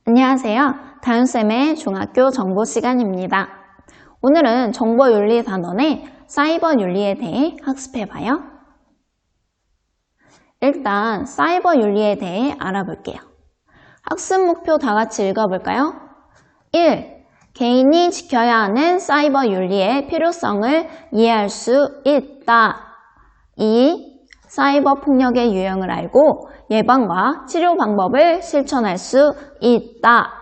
안녕하세요. 다윤쌤의 중학교 정보 시간입니다. 오늘은 정보윤리 단원의 사이버윤리에 대해 학습해봐요. 일단 사이버윤리에 대해 알아볼게요. 학습 목표 다 같이 읽어볼까요? 1. 개인이 지켜야 하는 사이버윤리의 필요성을 이해할 수 있다. 2. 사이버 폭력의 유형을 알고 예방과 치료 방법을 실천할 수 있다.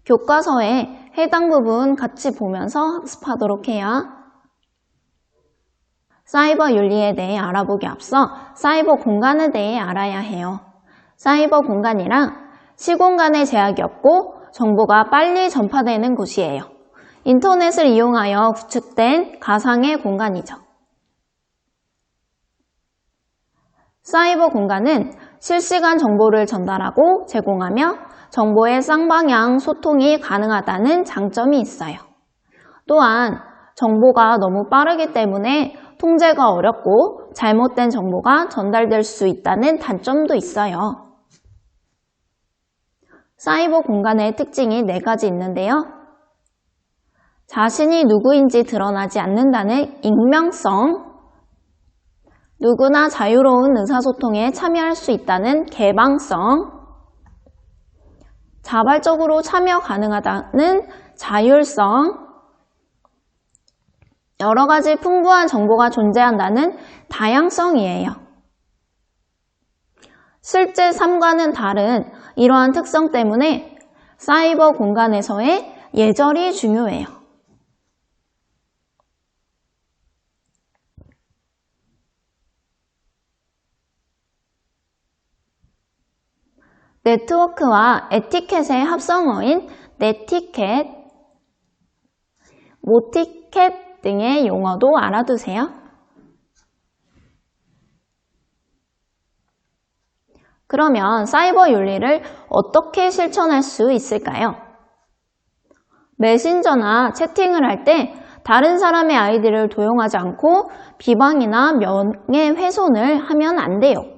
교과서에 해당 부분 같이 보면서 학습하도록 해요. 사이버 윤리에 대해 알아보기 앞서 사이버 공간에 대해 알아야 해요. 사이버 공간이란 시공간의 제약이 없고 정보가 빨리 전파되는 곳이에요. 인터넷을 이용하여 구축된 가상의 공간이죠. 사이버 공간은 실시간 정보를 전달하고 제공하며 정보의 쌍방향 소통이 가능하다는 장점이 있어요. 또한 정보가 너무 빠르기 때문에 통제가 어렵고 잘못된 정보가 전달될 수 있다는 단점도 있어요. 사이버 공간의 특징이 4가지 있는데요. 자신이 누구인지 드러나지 않는다는 익명성, 누구나 자유로운 의사소통에 참여할 수 있다는 개방성, 자발적으로 참여 가능하다는 자율성, 여러 가지 풍부한 정보가 존재한다는 다양성이에요. 실제 삶과는 다른 이러한 특성 때문에 사이버 공간에서의 예절이 중요해요. 네트워크와 에티켓의 합성어인 네티켓, 모티켓 등의 용어도 알아두세요. 그러면 사이버 윤리를 어떻게 실천할 수 있을까요? 메신저나 채팅을 할 때 다른 사람의 아이디를 도용하지 않고 비방이나 명예훼손을 하면 안 돼요.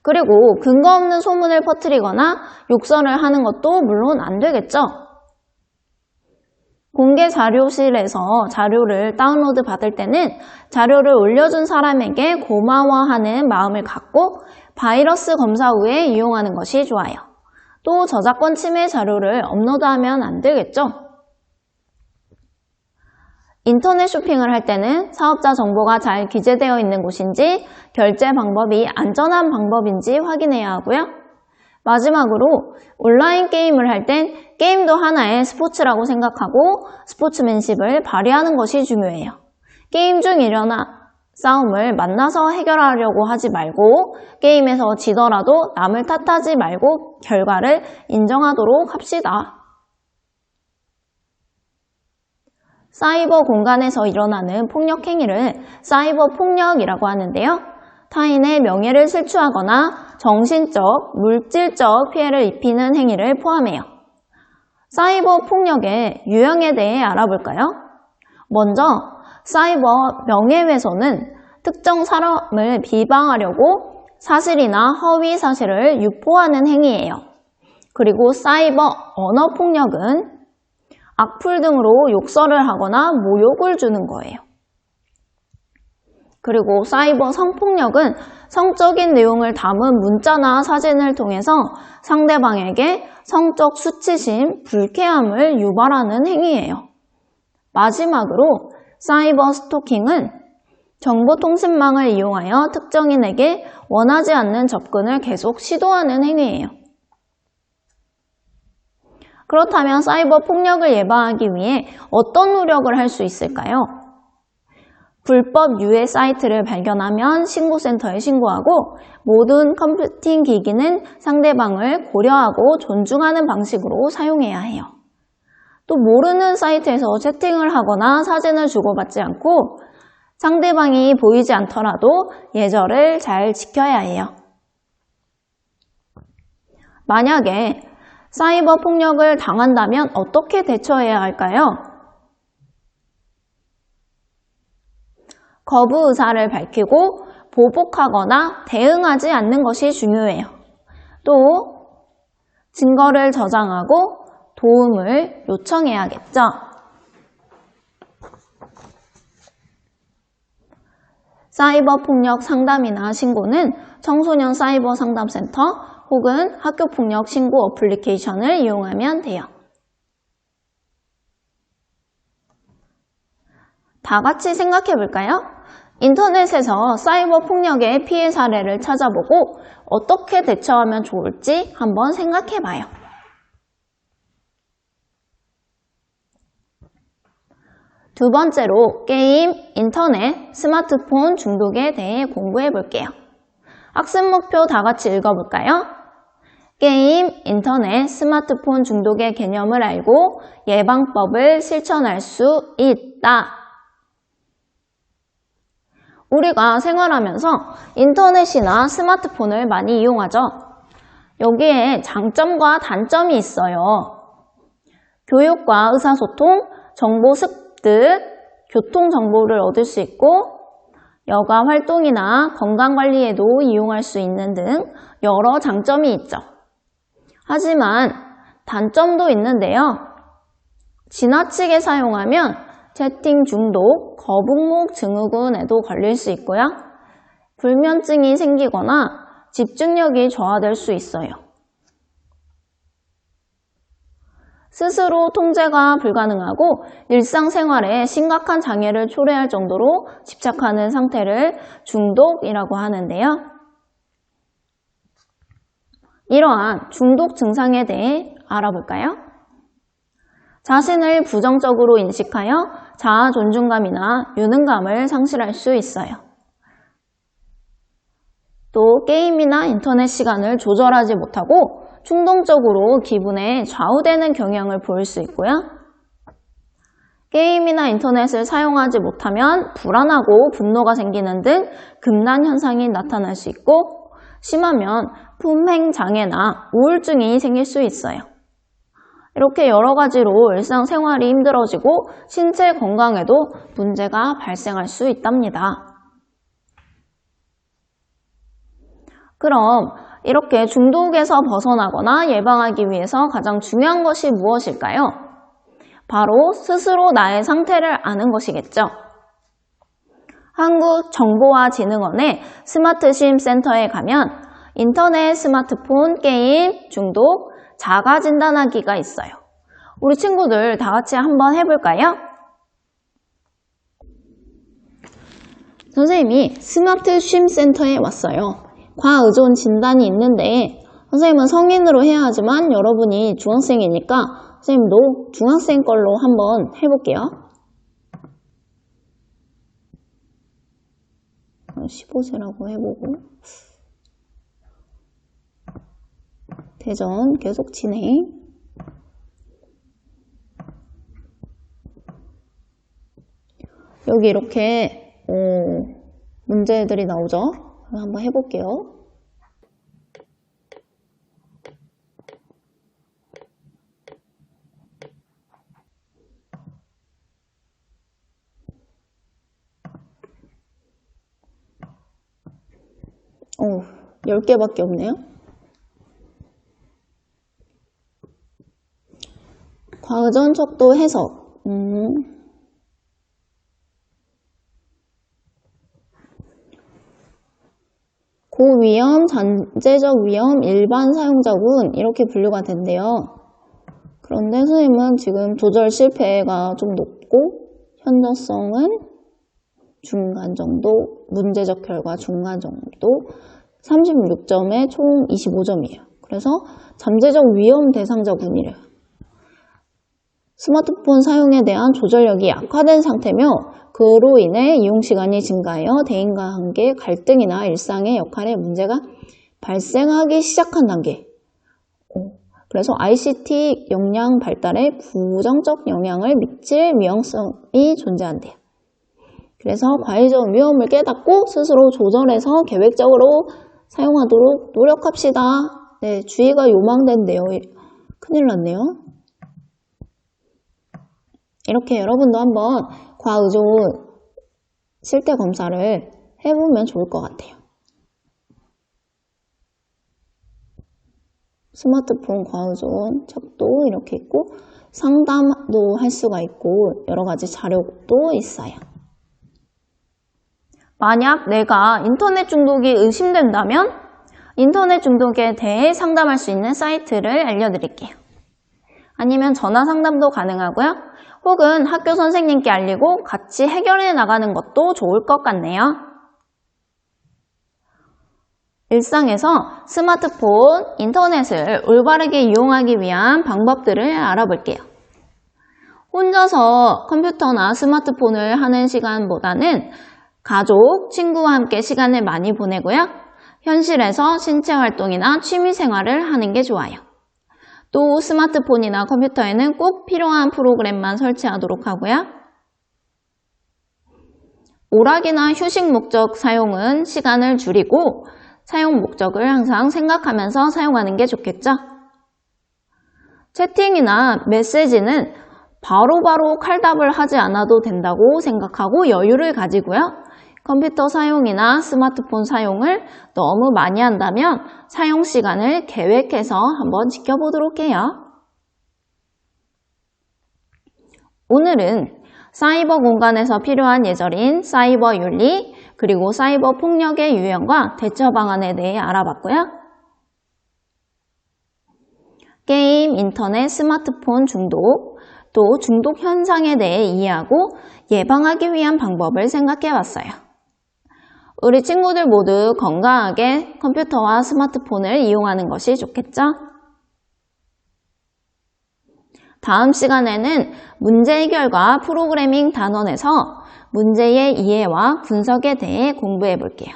그리고 근거 없는 소문을 퍼뜨리거나 욕설을 하는 것도 물론 안 되겠죠. 공개 자료실에서 자료를 다운로드 받을 때는 자료를 올려준 사람에게 고마워하는 마음을 갖고 바이러스 검사 후에 이용하는 것이 좋아요. 또 저작권 침해 자료를 업로드하면 안 되겠죠. 인터넷 쇼핑을 할 때는 사업자 정보가 잘 기재되어 있는 곳인지 결제 방법이 안전한 방법인지 확인해야 하고요. 마지막으로 온라인 게임을 할 땐 게임도 하나의 스포츠라고 생각하고 스포츠맨십을 발휘하는 것이 중요해요. 게임 중 일어나 싸움을 만나서 해결하려고 하지 말고 게임에서 지더라도 남을 탓하지 말고 결과를 인정하도록 합시다. 사이버 공간에서 일어나는 폭력 행위를 사이버 폭력이라고 하는데요. 타인의 명예를 실추하거나 정신적, 물질적 피해를 입히는 행위를 포함해요. 사이버 폭력의 유형에 대해 알아볼까요? 먼저 사이버 명예훼손은 특정 사람을 비방하려고 사실이나 허위 사실을 유포하는 행위예요. 그리고 사이버 언어폭력은 악플 등으로 욕설을 하거나 모욕을 주는 거예요. 그리고 사이버 성폭력은 성적인 내용을 담은 문자나 사진을 통해서 상대방에게 성적 수치심, 불쾌함을 유발하는 행위예요. 마지막으로 사이버 스토킹은 정보통신망을 이용하여 특정인에게 원하지 않는 접근을 계속 시도하는 행위예요. 그렇다면 사이버 폭력을 예방하기 위해 어떤 노력을 할 수 있을까요? 불법 유해 사이트를 발견하면 신고센터에 신고하고 모든 컴퓨팅 기기는 상대방을 고려하고 존중하는 방식으로 사용해야 해요. 또 모르는 사이트에서 채팅을 하거나 사진을 주고받지 않고 상대방이 보이지 않더라도 예절을 잘 지켜야 해요. 만약에 사이버 폭력을 당한다면 어떻게 대처해야 할까요? 거부 의사를 밝히고 보복하거나 대응하지 않는 것이 중요해요. 또 증거를 저장하고 도움을 요청해야겠죠. 사이버 폭력 상담이나 신고는 청소년 사이버 상담센터 혹은 학교폭력 신고 어플리케이션을 이용하면 돼요. 다 같이 생각해 볼까요? 인터넷에서 사이버 폭력의 피해 사례를 찾아보고 어떻게 대처하면 좋을지 한번 생각해 봐요. 두 번째로 게임, 인터넷, 스마트폰 중독에 대해 공부해 볼게요. 학습 목표 다 같이 읽어볼까요? 게임, 인터넷, 스마트폰 중독의 개념을 알고 예방법을 실천할 수 있다. 우리가 생활하면서 인터넷이나 스마트폰을 많이 이용하죠. 여기에 장점과 단점이 있어요. 교육과 의사소통, 정보 습득, 교통정보를 얻을 수 있고 여가 활동이나 건강관리에도 이용할 수 있는 등 여러 장점이 있죠. 하지만 단점도 있는데요. 지나치게 사용하면 채팅 중독, 거북목 증후군에도 걸릴 수 있고요. 불면증이 생기거나 집중력이 저하될 수 있어요. 스스로 통제가 불가능하고 일상생활에 심각한 장애를 초래할 정도로 집착하는 상태를 중독이라고 하는데요. 이러한 중독 증상에 대해 알아볼까요? 자신을 부정적으로 인식하여 자아 존중감이나 유능감을 상실할 수 있어요. 또 게임이나 인터넷 시간을 조절하지 못하고 충동적으로 기분에 좌우되는 경향을 보일 수 있고요. 게임이나 인터넷을 사용하지 못하면 불안하고 분노가 생기는 등 금단 현상이 나타날 수 있고 심하면 품행 장애나 우울증이 생길 수 있어요. 이렇게 여러 가지로 일상생활이 힘들어지고 신체 건강에도 문제가 발생할 수 있답니다. 그럼 이렇게 중독에서 벗어나거나 예방하기 위해서 가장 중요한 것이 무엇일까요? 바로 스스로 나의 상태를 아는 것이겠죠. 한국정보화진흥원의 스마트심 센터에 가면 인터넷, 스마트폰, 게임, 중독, 자가 진단하기가 있어요. 우리 친구들 다 같이 한번 해볼까요? 선생님이 스마트심 센터에 왔어요. 과의존 진단이 있는데 선생님은 성인으로 해야 하지만 여러분이 중학생이니까 선생님도 중학생 걸로 한번 해볼게요. 15세라고 해보고 대전 계속 진행. 여기 이렇게 문제들이 나오죠. 한번 해볼게요. 오, 10개밖에 없네요. 과의존 척도 해석. 고위험, 잠재적 위험, 일반 사용자군 이렇게 분류가 된대요. 그런데 선생님은 지금 조절 실패가 좀 높고 현저성은 중간 정도, 문제적 결과 중간 정도 36점에 총 25점이에요. 그래서 잠재적 위험 대상자군이래요. 스마트폰 사용에 대한 조절력이 약화된 상태며 그로 인해 이용시간이 증가하여 대인과 관계 갈등이나 일상의 역할에 문제가 발생하기 시작한 단계. 그래서 ICT 역량 발달에 부정적 영향을 미칠 위험성이 존재한대요. 그래서 과의적 위험을 깨닫고 스스로 조절해서 계획적으로 사용하도록 노력합시다. 네, 주의가 요망된대요. 큰일 났네요. 이렇게 여러분도 한번 과의존 실태 검사를 해보면 좋을 것 같아요. 스마트폰 과의존 책도 이렇게 있고 상담도 할 수가 있고 여러 가지 자료도 있어요. 만약 내가 인터넷 중독이 의심된다면 인터넷 중독에 대해 상담할 수 있는 사이트를 알려드릴게요. 아니면 전화 상담도 가능하고요. 혹은 학교 선생님께 알리고 같이 해결해 나가는 것도 좋을 것 같네요. 일상에서 스마트폰, 인터넷을 올바르게 이용하기 위한 방법들을 알아볼게요. 혼자서 컴퓨터나 스마트폰을 하는 시간보다는 가족, 친구와 함께 시간을 많이 보내고요. 현실에서 신체 활동이나 취미 생활을 하는 게 좋아요. 또 스마트폰이나 컴퓨터에는 꼭 필요한 프로그램만 설치하도록 하고요. 오락이나 휴식 목적 사용은 시간을 줄이고 사용 목적을 항상 생각하면서 사용하는 게 좋겠죠? 채팅이나 메시지는 바로바로 칼답을 하지 않아도 된다고 생각하고 여유를 가지고요. 컴퓨터 사용이나 스마트폰 사용을 너무 많이 한다면 사용 시간을 계획해서 한번 지켜보도록 해요. 오늘은 사이버 공간에서 필요한 예절인 사이버 윤리, 그리고 사이버 폭력의 유형과 대처 방안에 대해 알아봤고요. 게임, 인터넷, 스마트폰 중독, 또 중독 현상에 대해 이해하고 예방하기 위한 방법을 생각해 봤어요. 우리 친구들 모두 건강하게 컴퓨터와 스마트폰을 이용하는 것이 좋겠죠? 다음 시간에는 문제 해결과 프로그래밍 단원에서 문제의 이해와 분석에 대해 공부해 볼게요.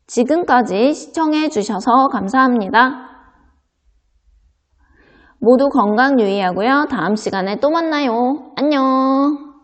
지금까지 시청해 주셔서 감사합니다. 모두 건강 유의하고요. 다음 시간에 또 만나요. 안녕.